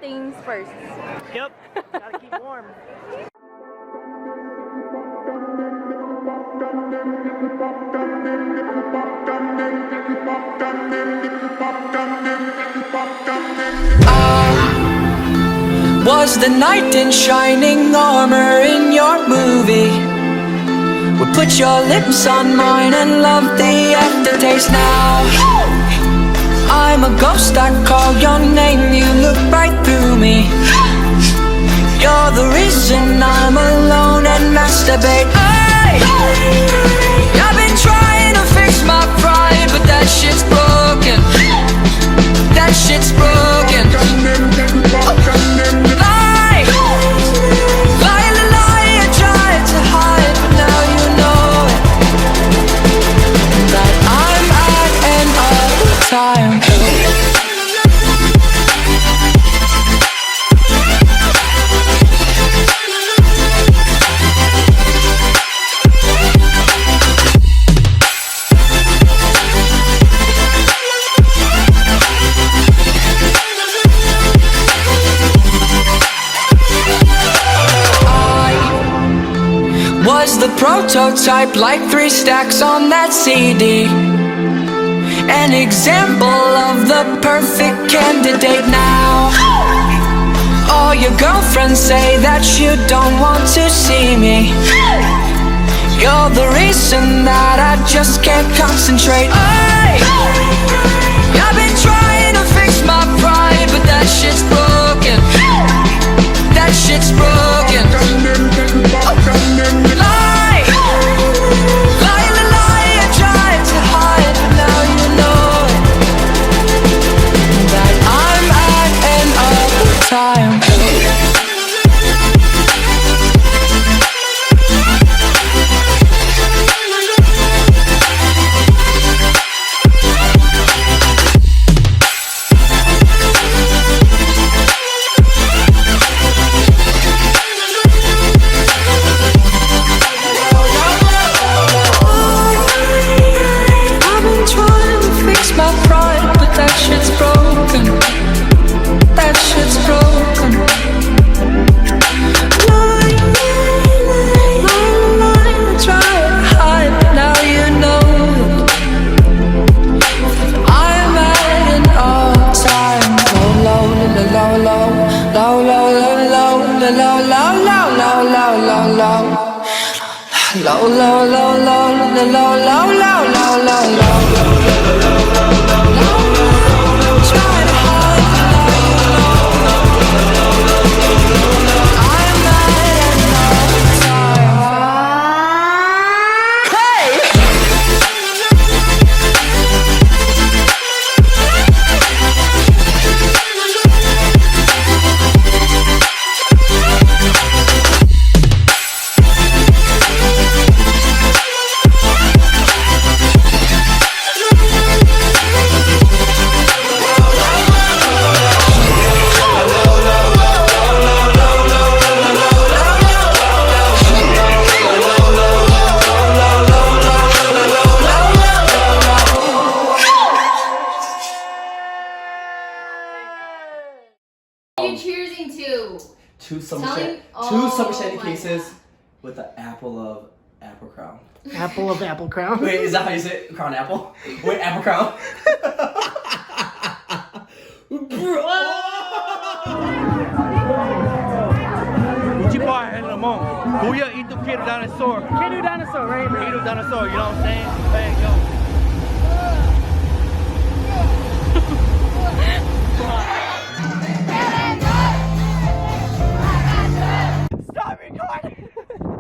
things first. Yep. Gotta keep warm. Was the knight in shining armor in your movie? Would put your lips on mine and love the aftertaste now. I'm a ghost, I call your name, you look right through me. You're the reason I'm alone and masturbate. I've been trying to fix my pride, but that shit's broken. That shit's broken. Lie, lie, lie, lie. I tried to hide, but now you know it. That I'm at an all-time was the prototype, like 3 stacks on that CD. An example of the perfect candidate now. All your girlfriends say that you don't want to see me. You're the reason that I just can't concentrate. I've been trying to fix my pride, but that shit's broken. That shit's broken. Lie, lie, lie, lie. I tried to hide, but now you know it. That I'm at an all-time Two summer shady cases with the apple of apple crown. Apple of apple crown. Wait, is that how you say it? Crown apple? Wait, apple crown. Uchibar and Lamont. Kuya itu kid dinosaur. Kid dinosaur, right? Kid dinosaur, you know what I'm saying? Bang, yo.